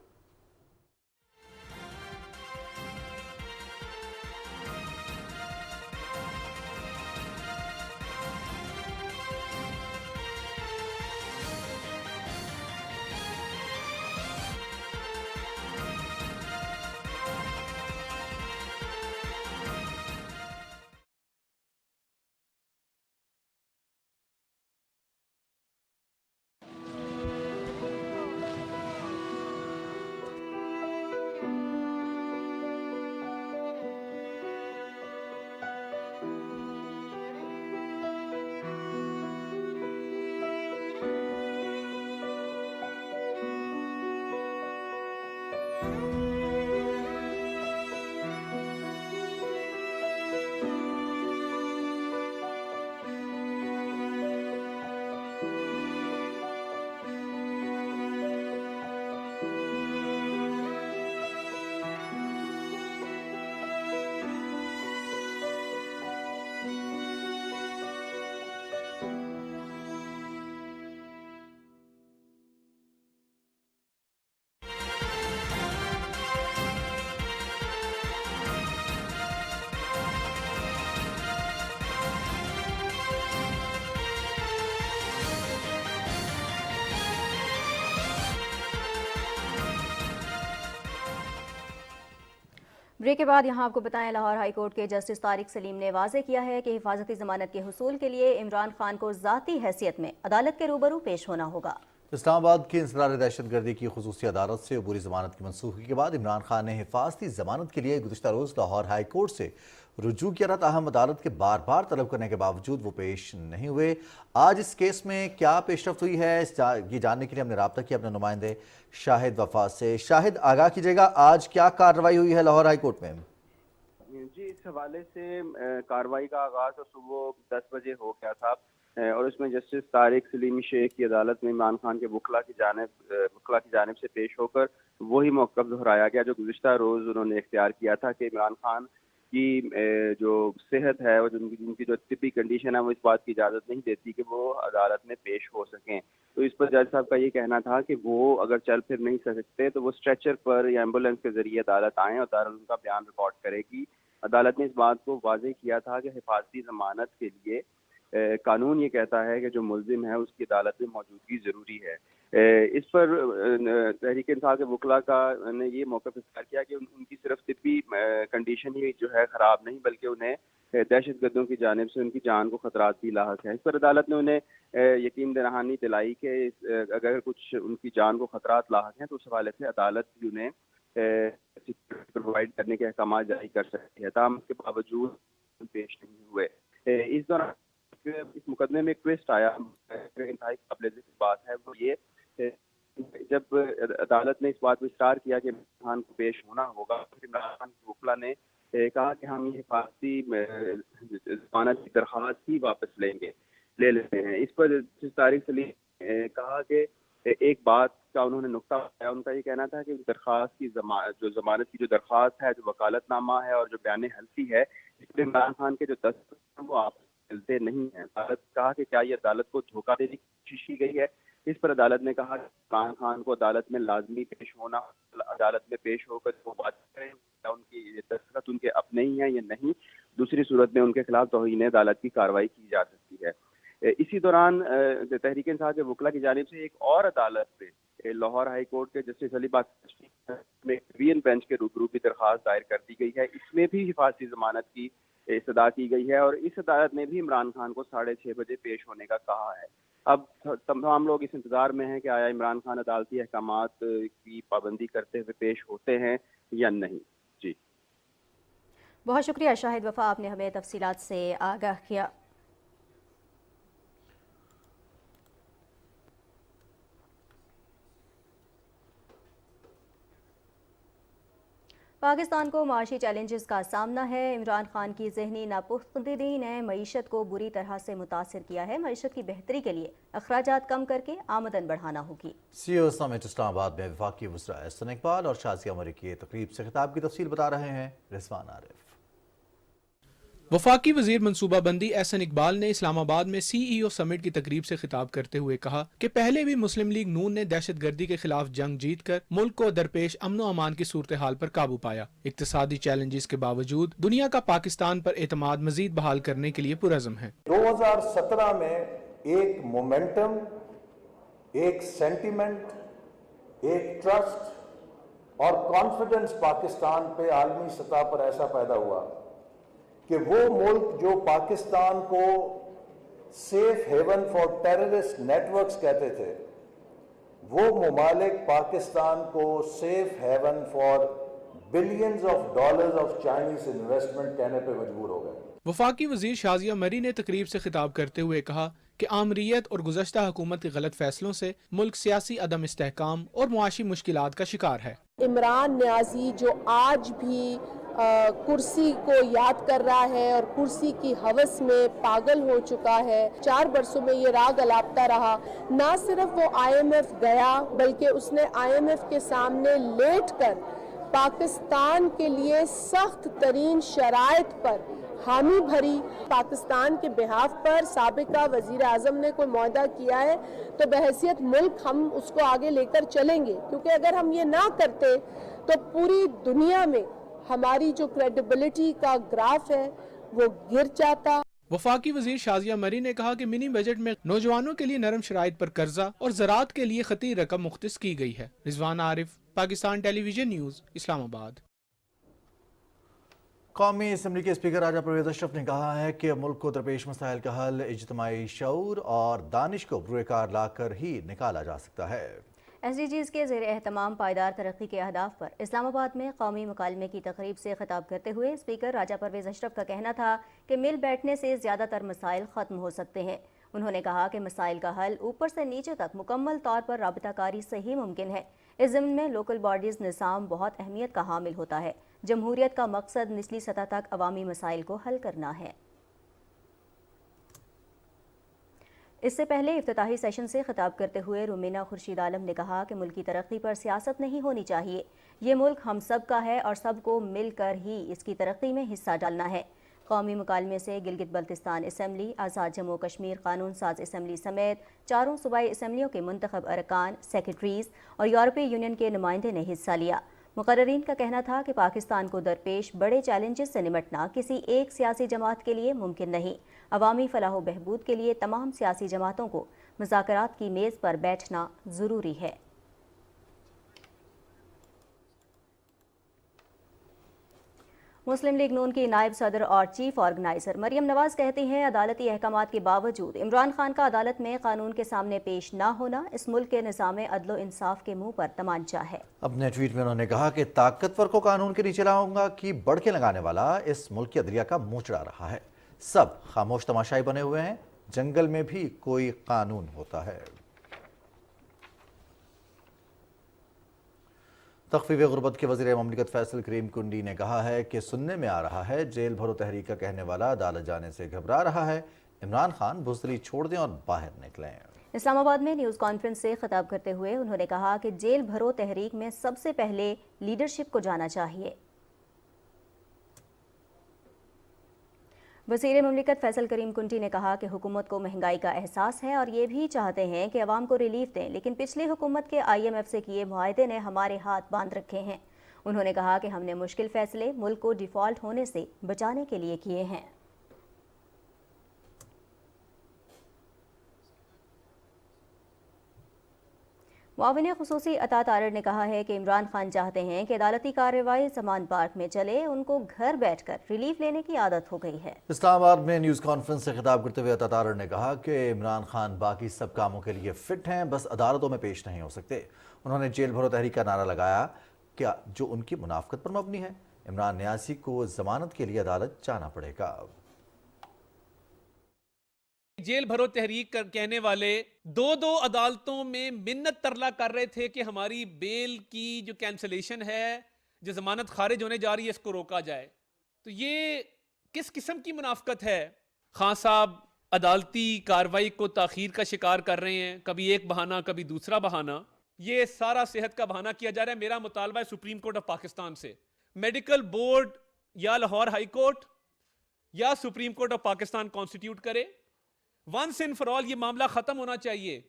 ब्रेक के बाद यहाँ आपको बताएं, लाहौर हाई कोर्ट के जस्टिस तारिक सलीम ने वाज़ेह किया है कि हिफाजती ज़मानत के हुसूल के लिए इमरान खान को ज़ाती हैसियत में अदालत के रूबरू पेश होना होगा। इस्लामाबाद की इंसदाद दहशतगर्दी की खुसूसी अदालत से अबूरी ज़मानत की मनसूखी के बाद इमरान खान ने हिफाजती ज़मानत के लिए गुज़िश्ता रोज़ लाहौर हाई कोर्ट से रुजू किया था, ताहम अदालत के बार बार तलब करने के बावजूद वो पेश नहीं हुए। आज इस केस में क्या पेशरफ्त हुई है, ये जानने के लिए हमने रब्ता किया अपने नुमाइंदे शाहिद वफा से। शाहिद, आगाह कीजिएगा, आज क्या कार्रवाई हुई है लाहौर हाई कोर्ट में? जी, इस हवाले से कार्रवाई का आगाज़ तो सुबह 10 बजे हो गया था, और उसमें जस्टिस तारिक सलीम शेख की अदालत में इमरान खान के वकला की जानिब से पेश होकर वही मौक़िफ़ दोहराया गया जो गुज़िश्ता रोज़ उन्होंने इख्तियार किया था कि इमरान खान की जो सेहत है और जिनकी जो तिब्बी कंडीशन है वो इस बात की इजाज़त नहीं देती कि वो अदालत में पेश हो सकें। तो इस पर जज साहब का ये कहना था कि वो अगर चल फिर नहीं सकते तो वो स्ट्रेचर पर या एम्बुलेंस के ज़रिए अदालत आएँ और अदालत उनका बयान रिकॉर्ड करेगी। अदालत ने इस बात को वाज़ेह किया था कि हिफाजती ज़मानत के लिए कानून ये कहता है कि जो मुल्ज़िम है उसकी अदालत में मौजूदगी ज़रूरी है। इस पर तहरीक इंसाफ के वकला का ने ये मौक़िफ़ इख्तियार किया कि उनकी सिर्फ तिब्बी कंडीशन ही जो है ख़राब नहीं, बल्कि उन्हें दहशत गर्दों की जानिब से उनकी जान को ख़तरात भी लाहक है। इस पर अदालत ने उन्हें यकीन दहानी दिलाई कि अगर कुछ उनकी जान को ख़तरात लाहक हैं तो उस हवाले से अदालत भी उन्हें प्रोवाइड करने के अहकाम जारी कर सकती है। ताहम उसके बावजूद पेश नहीं हुए। इस दौरान इस मुकदमे में एक ट्विस्ट आया, इंतहाई काबिल ज़िक्र बात है वो ये, जब अदालत ने इस बात पर इसरार किया कि इमरान खान को पेश होना होगा, फिर इमरान खान के वकला ने कहा कि हम ये हिफाजती ज़मानत की दरख्वास्त ही वापस ले लेते हैं। इस पर जस्टिस तारिक सलीम ने कहा कि एक बात का उन्होंने नुक्ता बताया। उनका ये कहना था कि दरख्वास्त की ज़मानत की जो दरख्वास्त है, जो वकालतनामा है और जो बयान हल्फी है, इसमें इमरान खान के जो दस्तखत हैं वो आप मिलते नहीं हैं। अदालत कहा कि क्या ये अदालत को धोखा देने की कोशिश की गई है। इस पर अदालत ने कहा कि इमरान खान को अदालत में लाजमी पेश होना, अदालत में पेश होकर वो बात करें क्या उनकी दस्तखत उनके अपने ही हैं या नहीं, दूसरी सूरत में उनके खिलाफ तौहीन अदालत की कार्रवाई की जा सकती है। इसी दौरान तहरीक इंसाफ के वकला की जानिब से एक और अदालत पे लाहौर हाई कोर्ट के जस्टिस अली बाकी میں ڈویژن بینچ کے روبرو بھی درخواست دائر کر دی گئی ہے. اس میں بھی حفاظتی ضمانت کی استدعا کی گئی ہے اور اس عدالت نے بھی عمران خان کو 6:30 بجے پیش ہونے کا کہا ہے. اب تمام لوگ اس انتظار میں ہیں کہ آیا عمران خان عدالتی احکامات کی پابندی کرتے ہوئے پیش ہوتے ہیں یا نہیں. جی بہت شکریہ شاہد وفا، آپ نے ہمیں تفصیلات سے آگاہ کیا. پاکستان کو معاشی چیلنجز کا سامنا ہے. عمران خان کی ذہنی ناپختگی نے معیشت کو بری طرح سے متاثر کیا ہے. معیشت کی بہتری کے لیے اخراجات کم کر کے آمدن بڑھانا ہوگی. سی او سمٹ اسلام آباد میں وفاقی وزراء احسن اقبال اور شازیہ مری کی تقریب سے خطاب کی تفصیل بتا رہے ہیں رضوان عارف. وفاقی وزیر منصوبہ بندی احسن اقبال نے اسلام آباد میں سی ای او سمٹ کی تقریب سے خطاب کرتے ہوئے کہا کہ پہلے بھی مسلم لیگ نون نے دہشت گردی کے خلاف جنگ جیت کر ملک کو درپیش امن و امان کی صورتحال پر قابو پایا. اقتصادی چیلنجز کے باوجود دنیا کا پاکستان پر اعتماد مزید بحال کرنے کے لیے پرعزم ہے. 2017 میں ایک مومنٹم، ایک سینٹیمنٹ، ایک ٹرسٹ اور کانفیڈنس پاکستان پہ عالمی سطح پر ایسا پیدا ہوا کہ وہ ملک جو پاکستان کو safe haven for terrorist networks کہتے تھے، وہ ممالک پاکستان کو safe haven for billions of dollars of Chinese investment کہنے پہ مجبور ہو گئے. وفاقی وزیر شازیہ مری نے تقریب سے خطاب کرتے ہوئے کہا کہ آمریت اور گزشتہ حکومت کے غلط فیصلوں سے ملک سیاسی عدم استحکام اور معاشی مشکلات کا شکار ہے. عمران نیازی جو آج بھی کرسی کو یاد کر رہا ہے اور کرسی کی ہوس میں پاگل ہو چکا ہے، 4 برسوں میں یہ راگ الاپتا رہا. نہ صرف وہ آئی ایم ایف گیا بلکہ اس نے آئی ایم ایف کے سامنے لیٹ کر پاکستان کے لیے سخت ترین شرائط پر حامی بھری. پاکستان کے بہاف پر سابقہ وزیر اعظم نے کوئی معاہدہ کیا ہے تو بحیثیت ملک ہم اس کو آگے لے کر چلیں گے، کیونکہ اگر ہم یہ نہ کرتے تو پوری دنیا میں ہماری جو کریڈیبلٹی کا گراف ہے وہ گر جاتا. وفاقی وزیر شازیہ مری نے کہا کہ منی بجٹ میں نوجوانوں کے لیے نرم شرائط پر قرضہ اور زراعت کے لیے خطی رقم مختص کی گئی ہے. رضوان عارف، پاکستان ٹیلی ویژن نیوز، اسلام آباد. قومی اسمبلی کے اسپیکر راجہ پرویز اشرف نے کہا ہے کہ ملک کو درپیش مسائل کا حل اجتماعی شعور اور دانش کو بروئے کار لا کر ہی نکالا جا سکتا ہے. ایس ڈی جیز کے زیر اہتمام پائیدار ترقی کے اہداف پر اسلام آباد میں قومی مکالمے کی تقریب سے خطاب کرتے ہوئے اسپیکر راجہ پرویز اشرف کا کہنا تھا کہ مل بیٹھنے سے زیادہ تر مسائل ختم ہو سکتے ہیں. انہوں نے کہا کہ مسائل کا حل اوپر سے نیچے تک مکمل طور پر رابطہ کاری سے ہی ممکن ہے. اس ضمن میں لوکل باڈیز نظام بہت اہمیت کا حامل ہوتا ہے. جمہوریت کا مقصد نچلی سطح تک عوامی مسائل کو حل کرنا ہے. اس سے پہلے افتتاحی سیشن سے خطاب کرتے ہوئے رومینہ خورشید عالم نے کہا کہ ملک کی ترقی پر سیاست نہیں ہونی چاہیے. یہ ملک ہم سب کا ہے اور سب کو مل کر ہی اس کی ترقی میں حصہ ڈالنا ہے. قومی مکالمے سے گلگت بلتستان اسمبلی، آزاد جموں کشمیر قانون ساز اسمبلی سمیت 4 صوبائی اسمبلیوں کے منتخب ارکان، سیکرٹریز اور یورپی یونین کے نمائندے نے حصہ لیا. مقررین کا کہنا تھا کہ پاکستان کو درپیش بڑے چیلنجز سے نمٹنا کسی ایک سیاسی جماعت کے لیے ممکن نہیں. عوامی فلاح و بہبود کے لیے تمام سیاسی جماعتوں کو مذاکرات کی میز پر بیٹھنا ضروری ہے. مسلم لیگ نون کی نائب صدر اور چیف آرگنائزر مریم نواز کہتی ہیں عدالتی احکامات کے باوجود عمران خان کا عدالت میں قانون کے سامنے پیش نہ ہونا اس ملک کے نظام عدل و انصاف کے منہ پر تمانچہ ہے. اپنے ٹویٹ میں انہوں نے کہا کہ طاقتور کو قانون کے نیچے لاؤں گا کی بڑکے لگانے والا اس ملک کی عدلیہ کا منہ چڑھا رہا ہے. سب خاموش تماشائی بنے ہوئے ہیں. جنگل میں بھی کوئی قانون ہوتا ہے. تخفیف غربت کے وزیر مملکت فیصل کریم کنڈی نے کہا ہے کہ سننے میں آ رہا ہے جیل بھرو تحریک کا کہنے والا عدالت جانے سے گھبرا رہا ہے. عمران خان بزدلی چھوڑ دیں اور باہر نکلیں. اسلام آباد میں نیوز کانفرنس سے خطاب کرتے ہوئے انہوں نے کہا کہ جیل بھرو تحریک میں سب سے پہلے لیڈرشپ کو جانا چاہیے. وزیر مملکت فیصل کریم کنڈی نے کہا کہ حکومت کو مہنگائی کا احساس ہے اور یہ بھی چاہتے ہیں کہ عوام کو ریلیف دیں، لیکن پچھلی حکومت کے آئی ایم ایف سے کیے معاہدے نے ہمارے ہاتھ باندھ رکھے ہیں. انہوں نے کہا کہ ہم نے مشکل فیصلے ملک کو ڈیفالٹ ہونے سے بچانے کے لیے کیے ہیں. معاون خصوصی عطا تارڑ نے کہا ہے کہ عمران خان چاہتے ہیں کہ عدالتی کارروائی سمان پارک میں چلے، ان کو گھر بیٹھ کر ریلیف لینے کی عادت ہو گئی ہے۔ اسلام آباد میں نیوز کانفرنس سے خطاب کرتے ہوئے عطا تارڑ نے کہا کہ عمران خان باقی سب کاموں کے لیے فٹ ہیں، بس عدالتوں میں پیش نہیں ہو سکتے۔ انہوں نے جیل بھرو تحریک کا نعرہ لگایا کہ جو ان کی منافقت پر مبنی ہے۔ عمران نیاسی کو ضمانت کے لیے عدالت جانا پڑے گا۔ جیل بھرو تحریک کہنے والے دو عدالتوں میں منت ترلا کر رہے تھے کہ ہماری بیل کی جو کینسلیشن ہے، جو ضمانت خارج ہونے جا رہی ہے، اس کو روکا جائے۔ تو یہ کس قسم کی منافقت ہے؟ خان صاحب عدالتی کارروائی کو تاخیر کا شکار کر رہے ہیں، کبھی ایک بہانہ کبھی دوسرا بہانہ۔ یہ سارا صحت کا بہانہ کیا جا رہا ہے۔ میرا مطالبہ ہے سپریم کورٹ آف پاکستان سے، میڈیکل بورڈ یا لاہور ہائی کورٹ یا supreme court of Pakistan constituted کرے۔ ونس اینڈ فار آل یہ معاملہ ختم ہونا چاہیے،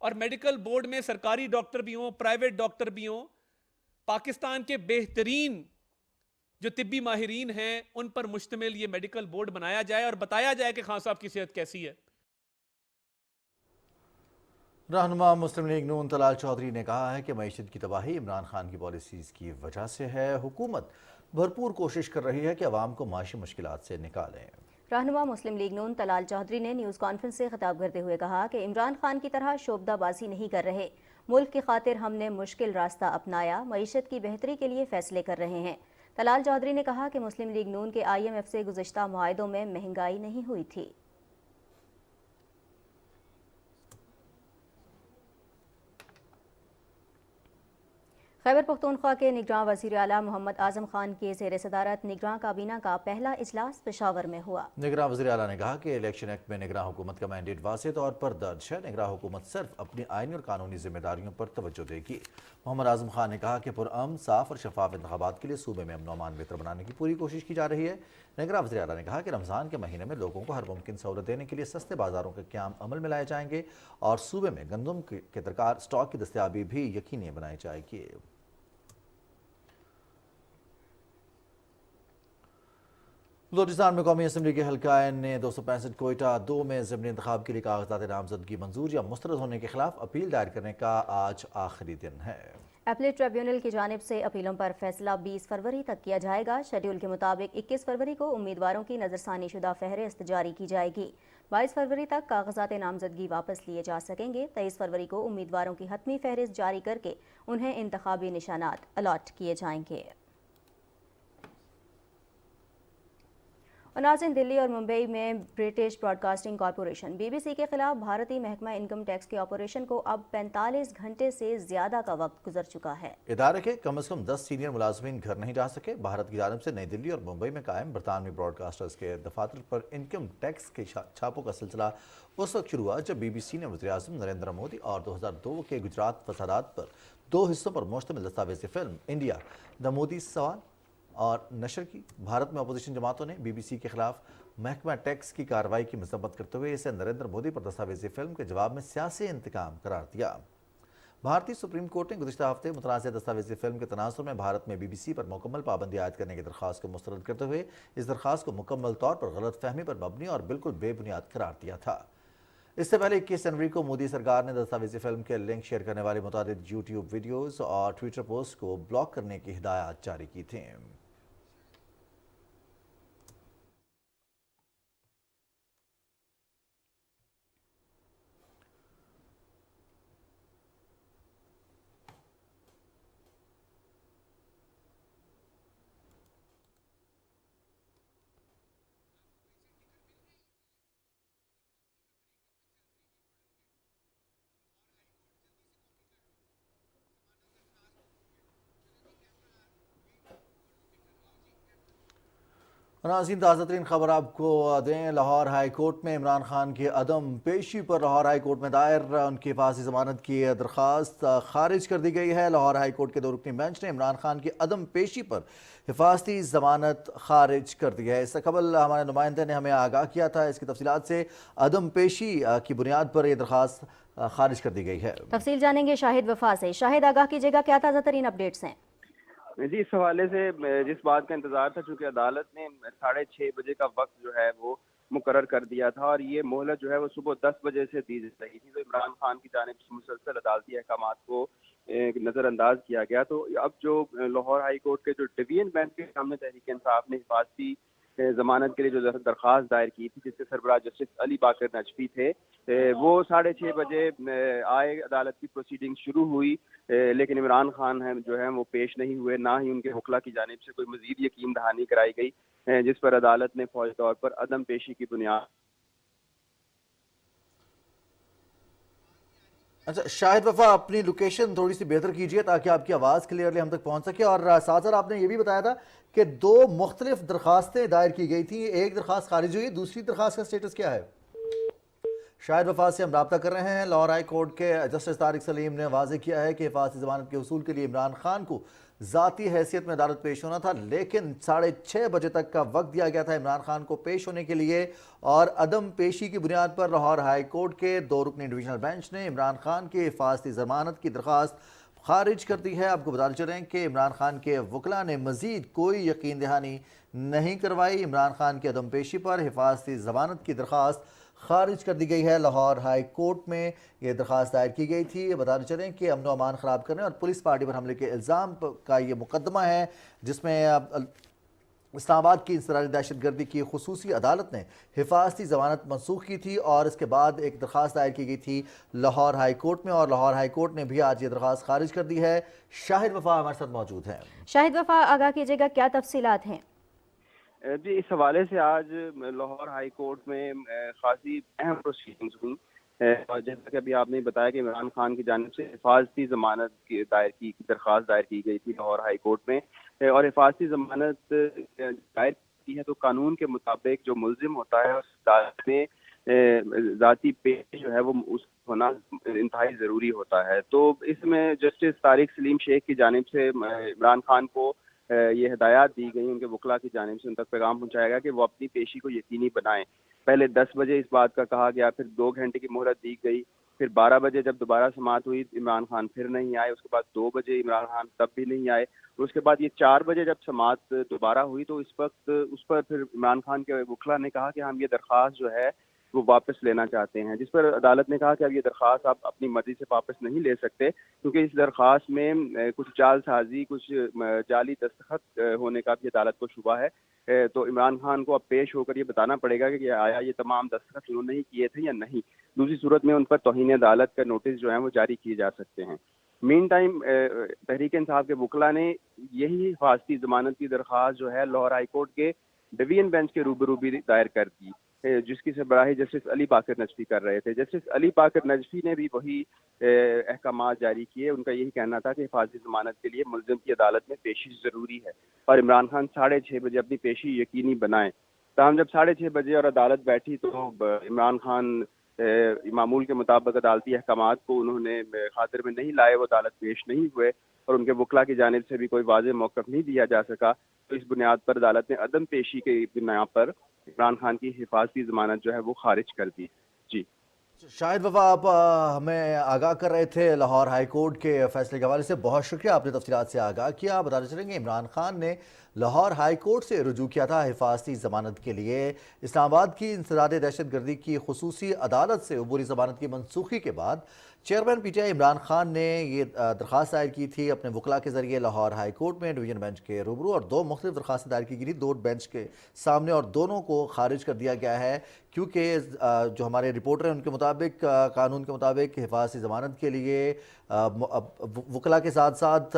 اور میڈیکل بورڈ میں سرکاری ڈاکٹر بھی ہوں، پرائیویٹ ڈاکٹر بھی ہوں، پاکستان کے بہترین جو طبی ماہرین ہیں ان پر مشتمل یہ میڈیکل بورڈ بنایا جائے اور بتایا جائے کہ خان صاحب کی صحت کیسی ہے۔ رہنما مسلم لیگ نون طلال چودھری نے کہا ہے کہ معیشت کی تباہی عمران خان کی پالیسیز کی وجہ سے ہے۔ حکومت بھرپور کوشش کر رہی ہے کہ عوام کو معاشی مشکلات سے نکالیں۔ رہنما مسلم لیگ نون طلال چودھری نے نیوز کانفرنس سے خطاب کرتے ہوئے کہا کہ عمران خان کی طرح شعبدہ بازی نہیں کر رہے، ملک کی خاطر ہم نے مشکل راستہ اپنایا، معیشت کی بہتری کے لیے فیصلے کر رہے ہیں۔ طلال چودھری نے کہا کہ مسلم لیگ نون کے IMF سے گزشتہ معاہدوں میں مہنگائی نہیں ہوئی تھی۔ خیبر پختونخوا کے نگراں وزیر اعلیٰ محمد اعظم خان کے زیر صدارت نگراں کابینہ کا پہلا اجلاس پشاور میں ہوا۔ نگراں وزیر اعلیٰ نے کہا کہ الیکشن ایکٹ میں نگراں حکومت کا مینڈیٹ واضح طور پر درج ہے۔ نگراں حکومت صرف اپنی آئینی اور قانونی ذمہ داریوں پر توجہ دے گی۔ محمد اعظم خان نے کہا کہ پرامن، صاف اور شفاف انتخابات کے لیے صوبے میں امن و امان بہتر بنانے کی پوری کوشش کی جا رہی ہے۔ نگراں وزیر اعلیٰ نے کہا کہ رمضان کے مہینے میں لوگوں کو ہر ممکن سہولت دینے کے لیے سستے بازاروں کے قیام عمل میں لائے جائیں گے اور صوبے میں گندم کے درکار سٹاک کی دستیابی بھی یقینی بنائی جائے گی۔ بلوچستان میں قومی اسمبلی کے حلقائن نے 265 کوئٹہ 2 میں ضمنی انتخاب کے لیے کاغذات نامزدگی منظور یا مسترد ہونے کے خلاف اپیل دائر کرنے کا آج آخری دن ہے۔ اپیلیٹ ٹریبیونل کی جانب سے اپیلوں پر فیصلہ 20 فروری تک کیا جائے گا۔ شیڈول کے مطابق 21 فروری کو امیدواروں کی نظرثانی شدہ فہرست جاری کی جائے گی۔ 22 فروری تک کاغذات نامزدگی واپس لیے جا سکیں گے۔ 23 فروری کو امیدواروں کی حتمی فہرست جاری کر کے انہیں انتخابی نشانات الاٹ کیے جائیں گے۔ ناظرین، دلی اور ممبئی میں British broadcasting corporation BBC کے خلاف بھارتی محکمہ انکم ٹیکس کے آپریشن کو اب 45 گھنٹے سے زیادہ کا وقت گزر چکا ہے۔ ادارے کے کم از کم 10 سینئر ملازمین گھر نہیں جا سکے۔ بھارت کی جانب سے نئی دلی اور ممبئی میں قائم برطانوی براڈ کاسٹرز کے دفاتر پر انکم ٹیکس کے چھاپوں کا سلسلہ اس وقت شروع ہوا جب BBC نے وزیر اعظم نریندر مودی اور 2002 کے گجرات فسادات پر 2 حصوں پر مشتمل دستاویزی فلم انڈیا دا مودی سوال اور نشر کی۔ بھارت میں اپوزیشن جماعتوں نے BBC کے خلاف محکمہ ٹیکس کی کارروائی کی مذمت کرتے ہوئے اسے نریندر مودی پر دستاویزی فلم کے جواب میں سیاسی انتقام قرار دیا۔ بھارتی سپریم کورٹ نے گزشتہ ہفتے متنازع دستاویزی فلم کے تناظر میں بھارت میں BBC پر مکمل پابندی عائد کرنے کی درخواست کو مسترد کرتے ہوئے اس درخواست کو مکمل طور پر غلط فہمی پر مبنی اور بالکل بے بنیاد قرار دیا تھا۔ اس سے پہلے 21 جنوری کو مودی سرکار نے دستاویزی فلم کے لنک شیئر کرنے والے متعدد YouTube ویڈیوز اور ٹویٹر پوسٹ کو بلاک کرنے کی ہدایات جاری کی تھیں۔ ناظرین، تازہ ترین خبر آپ کو دیں۔ لاہور ہائی کورٹ میں عمران خان کی عدم پیشی پر لاہور ہائی کورٹ میں دائر ان کی حفاظتی ضمانت کی درخواست خارج کر دی گئی ہے۔ لاہور ہائی کورٹ کے 2 رکنی بینچ نے عمران خان کی عدم پیشی پر حفاظتی ضمانت خارج کر دی ہے۔ اس سے قبل ہمارے نمائندے نے ہمیں آگاہ کیا تھا اس کی تفصیلات سے۔ عدم پیشی کی بنیاد پر یہ درخواست خارج کر دی گئی ہے۔ تفصیل جانیں گے شاہد وفا سے۔ شاہد، آگاہ کیجیے گا کیا تازہ ترین اپڈیٹس ہیں؟ جی، اس حوالے سے جس بات کا انتظار تھا، چونکہ عدالت نے 6:30 بجے کا وقت جو ہے وہ مقرر کر دیا تھا، اور یہ مہلت جو ہے وہ صبح 10 بجے سے دی جا رہی تھی. تو عمران خان کی جانب سے مسلسل عدالتی احکامات کو نظر انداز کیا گیا. تو اب جو لاہور ہائی کورٹ کے جو ڈویژن بینچ کے سامنے تحریک انصاف نے حفاظتی ضمانت کے لیے جو درخواست دائر کی تھی، جس کے سربراہ جسٹس علی باقر نجفی تھے، وہ 6:30 بجے آئے. عدالت کی پروسیڈنگ شروع ہوئی، لیکن عمران خان جو ہیں وہ پیش نہیں ہوئے، نہ ہی ان کے وکلا کی جانب سے کوئی مزید یقین دہانی کرائی گئی، جس پر عدالت نے فوری طور پر عدم پیشی کی بنیاد. اچھا شاہد وفا، اپنی لوکیشن تھوڑی سی بہتر کیجئے تاکہ آپ کی آواز کلیئرلی ہم تک پہنچ سکے. اور ساتھ ساتھ آپ نے یہ بھی بتایا تھا کہ 2 مختلف درخواستیں دائر کی گئی تھیں، ایک درخواست خارج ہوئی، دوسری درخواست کا سٹیٹس کیا ہے؟ شاہد وفا سے ہم رابطہ کر رہے ہیں. لاہور ہائی کورٹ کے جسٹس طارق سلیم نے واضح کیا ہے کہ حفاظتی ضمانت کے حصول کے لیے عمران خان کو ذاتی حیثیت میں عدالت پیش ہونا تھا، لیکن 6:30 بجے تک کا وقت دیا گیا تھا عمران خان کو پیش ہونے کے لیے، اور عدم پیشی کی بنیاد پر لاہور ہائی کورٹ کے 2 رکنی ڈویژنل بینچ نے عمران خان کی حفاظتی ضمانت کی درخواست خارج کر دی ہے. آپ کو بتاتے چلیں کہ عمران خان کے وکلاء نے مزید کوئی یقین دہانی نہیں کروائی. عمران خان کی عدم پیشی پر حفاظتی ضمانت کی درخواست خارج کر دی گئی ہے. لاہور ہائی کورٹ میں یہ درخواست دائر کی گئی تھی. بتاتے چلیں کہ امن و امان خراب کرنے اور پولیس پارٹی پر حملے کے الزام کا یہ مقدمہ ہے، جس میں اسلام آباد کی انسدادی دہشت گردی کی خصوصی عدالت نے حفاظتی ضمانت منسوخ کی تھی، اور اس کے بعد ایک درخواست دائر کی گئی تھی لاہور ہائی کورٹ میں، اور لاہور ہائی کورٹ نے بھی آج یہ درخواست خارج کر دی ہے. شاہد وفا ہمارے ساتھ موجود ہیں. شاہد وفا، آگاہ کیجیے گا کیا تفصیلات ہیں؟ جی، اس حوالے سے آج لاہور ہائی کورٹ میں خاصی اہم پروسیڈنگز ہوئی، اور جیسا کہ ابھی آپ نے بتایا کہ عمران خان کی جانب سے حفاظتی ضمانت کی درخواست دائر کی گئی تھی لاہور ہائی کورٹ میں، اور حفاظتی ضمانت دائر کی ہے تو قانون کے مطابق جو ملزم ہوتا ہے اس عدالت میں ذاتی پیش جو ہے وہ اس ہونا انتہائی ضروری ہوتا ہے. تو اس میں جسٹس طارق سلیم شیخ کی جانب سے عمران خان کو یہ ہدایات دی گئی، ان کے وکلاء کی جانب سے ان تک پیغام پہنچایا گیا کہ وہ اپنی پیشی کو یقینی بنائیں. پہلے 10 بجے اس بات کا کہا گیا، پھر 2 گھنٹے کی مہلت دی گئی، پھر 12 بجے جب دوبارہ سماعت ہوئی عمران خان پھر نہیں آئے، اس کے بعد 2 بجے عمران خان تب بھی نہیں آئے، اور اس کے بعد یہ 4 بجے جب سماعت دوبارہ ہوئی تو اس وقت اس پر پھر عمران خان کے وکلاء نے کہا کہ ہم یہ درخواست جو ہے وہ واپس لینا چاہتے ہیں، جس پر عدالت نے کہا کہ اب یہ درخواست آپ اپنی مرضی سے واپس نہیں لے سکتے، کیونکہ اس درخواست میں کچھ جعل سازی، کچھ جعلی دستخط ہونے کا بھی عدالت کو شبہ ہے. تو عمران خان کو اب پیش ہو کر یہ بتانا پڑے گا کہ آیا یہ تمام دستخط انہوں نے ہی کیے تھے یا نہیں. دوسری صورت میں ان پر توہین عدالت کا نوٹس جو ہیں وہ جاری کیے جا سکتے ہیں. مین ٹائم تحریک انصاف کے وکلاء نے یہی حفاظتی ضمانت کی درخواست جو ہے لاہور ہائی کورٹ کے ڈویژن بینچ کے روبرو بھی دائر کر دی، جس کی سربراہی جسٹس علی باقر نجفی کر رہے تھے. جسٹس علی باقر نجفی نے بھی وہی احکامات جاری کیے. ان کا یہی کہنا تھا کہ حفاظتی ضمانت کے لیے ملزم کی عدالت میں پیشی ضروری ہے، اور عمران خان 6:30 بجے اپنی پیشی یقینی بنائیں. تاہم جب 6:30 بجے اور عدالت بیٹھی تو عمران خان معمول کے مطابق عدالتی احکامات کو انہوں نے خاطر میں نہیں لائے، وہ عدالت پیش نہیں ہوئے، اور ان کے وکلاء کی جانب سے بھی کوئی واضح موقف نہیں دیا جا سکا. تو اس بنیاد پر عدالت نے عدم پیشی کی بنیاد پر عمران خان کی حفاظتی ضمانت جو ہے وہ خارج کر دی. جی شاہد وفا، آپ ہمیں آگاہ کر رہے تھے لاہور ہائی کورٹ کے فیصلے کے حوالے سے. بہت شکریہ، آپ نے تفصیلات سے آگاہ کیا. بتاتے چلیں گے عمران خان نے لاہور ہائی کورٹ سے رجوع کیا تھا حفاظتی ضمانت کے لیے. اسلام آباد کی انسداد دہشت گردی کی خصوصی عدالت سے عبوری ضمانت کی منسوخی کے بعد chairman P T I Imran Khan نے یہ درخواست دائر کی تھی اپنے وکلاء کے ذریعے لاہور ہائی کورٹ میں ڈویژن بینچ کے روبرو، اور 2 مختلف درخواستیں دائر کی گئی تھی 2 بینچ کے سامنے، اور دونوں کو خارج کر دیا گیا ہے، کیونکہ جو ہمارے رپورٹر ہیں ان کے مطابق قانون کے مطابق حفاظتی ضمانت کے لیے وکلاء کے ساتھ ساتھ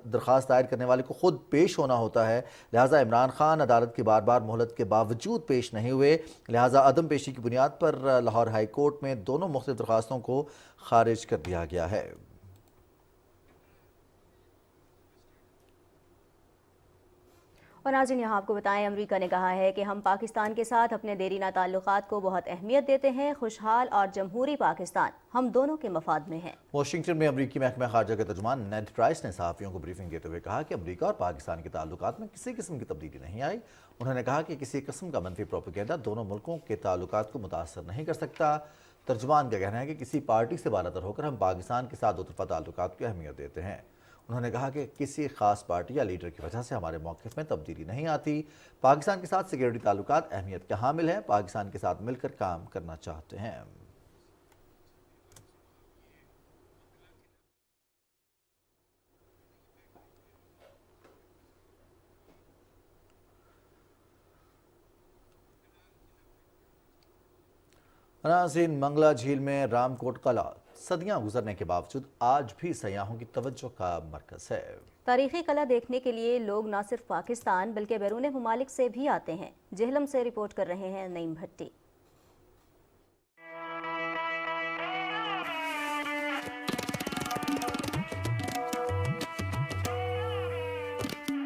درخواست دائر کرنے والے کو خود پیش ہونا ہوتا ہے. لہٰذا عمران خان عدالت کی بار بار مہلت کے باوجود پیش نہیں ہوئے، لہٰذا عدم پیشی کی بنیاد پر لاہور ہائی کورٹ میں دونوں مختلف درخواستوں کو خارج کر دیا گیا ہے. اور ناظرین، یہاں آپ کو بتائیں امریکہ نے کہا ہے کہ ہم پاکستان کے ساتھ اپنے دیرینہ تعلقات کو بہت اہمیت دیتے ہیں. خوشحال اور جمہوری پاکستان ہم دونوں کے مفاد میں ہے. واشنگٹن میں امریکی محکمہ خارجہ کے ترجمان نیڈ پرائس نے صحافیوں کو بریفنگ دیتے ہوئے کہا کہ امریکہ اور پاکستان کے تعلقات میں کسی قسم کی تبدیلی نہیں آئی. انہوں نے کہا کہ کسی قسم کا منفی پروپیگنڈا دونوں ملکوں کے تعلقات کو متاثر نہیں کر سکتا. ترجمان کا کہنا ہے کہ کسی پارٹی سے بالاتر ہو کر ہم پاکستان کے ساتھ دو طرفہ تعلقات کو اہمیت دیتے ہیں. انہوں نے کہا کہ کسی خاص پارٹی یا لیڈر کی وجہ سے ہمارے موقف میں تبدیلی نہیں آتی. پاکستان کے ساتھ سیکیورٹی تعلقات اہمیت کے حامل ہیں. پاکستان کے ساتھ مل کر کام کرنا چاہتے ہیں. ناظرین، منگلا جھیل میں رام کوٹ قلعہ صدیاں گزرنے کے باوجود آج بھی سیاحوں کی توجہ کا مرکز ہے. تاریخی قلعہ دیکھنے کے لیے لوگ نہ صرف پاکستان بلکہ بیرون ممالک سے بھی آتے ہیں. جہلم سے رپورٹ کر رہے ہیں نعیم بھٹی.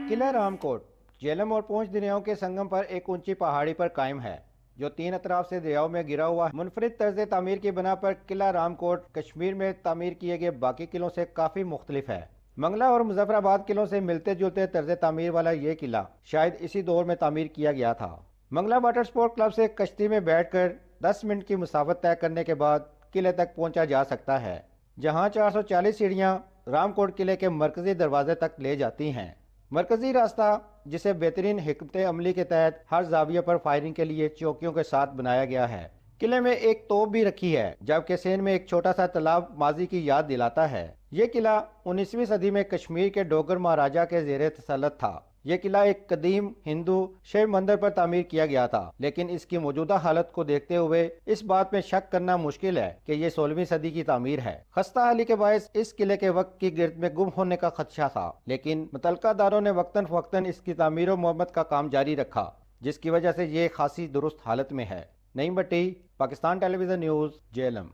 قلعہ رام کوٹ جہلم اور پونچھ دریاؤں کے سنگم پر ایک اونچی پہاڑی پر قائم ہے جو 3 اطراف سے دریاؤں میں گرا ہوا ہے. منفرد طرز تعمیر کی بنا پر قلعہ رام کوٹ کشمیر میں تعمیر کیے گئے باقی قلعوں سے کافی مختلف ہے. منگلا اور مظفر آباد قلعوں سے ملتے جلتے طرز تعمیر والا یہ قلعہ شاید اسی دور میں تعمیر کیا گیا تھا. منگلا واٹر سپورٹ کلب سے کشتی میں بیٹھ کر 10 منٹ کی مسافت طے کرنے کے بعد قلعے تک پہنچا جا سکتا ہے، جہاں 440 سیڑھیاں رام کوٹ قلعے کے مرکزی دروازے تک لے جاتی ہیں. مرکزی راستہ جسے بہترین حکمت عملی کے تحت ہر زاویہ پر فائرنگ کے لیے چوکیوں کے ساتھ بنایا گیا ہے. قلعے میں ایک توپ بھی رکھی ہے، جبکہ سین میں ایک چھوٹا سا تالاب ماضی کی یاد دلاتا ہے. یہ قلعہ 19ویں صدی میں کشمیر کے ڈوگر مہاراجہ کے زیر تسلط تھا. یہ قلعہ ایک قدیم ہندو شیو مندر پر تعمیر کیا گیا تھا، لیکن اس کی موجودہ حالت کو دیکھتے ہوئے اس بات میں شک کرنا مشکل ہے کہ یہ 16ویں صدی کی تعمیر ہے. خستہ حالی کے باعث اس قلعے کے وقت کی گرد میں گم ہونے کا خدشہ تھا، لیکن متعلقہ داروں نے وقتاً فوقتاً اس کی تعمیر و مرمت کا کام جاری رکھا، جس کی وجہ سے یہ خاصی درست حالت میں ہے. نعیم بٹی، پاکستان ٹیلی ویژن نیوز، جہلم.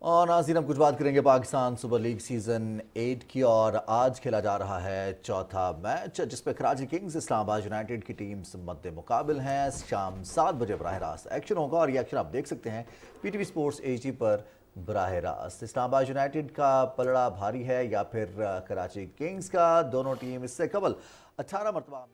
اور ناظرین، ہم کچھ بات کریں گے پاکستان سپر لیگ سیزن 8 کی، اور آج کھیلا جا رہا ہے چوتھا میچ جس پہ کراچی کنگز اسلام آباد یونائیٹڈ کی ٹیمز مد مقابل ہیں. شام 7 بجے براہ راست ایکشن ہوگا اور یہ ایکشن آپ دیکھ سکتے ہیں P T V sports HD پر براہ راست. اسلام آباد یونائیٹڈ کا پلڑا بھاری ہے یا پھر کراچی کنگز کا؟ دونوں ٹیم اس سے قبل 18 مرتبہ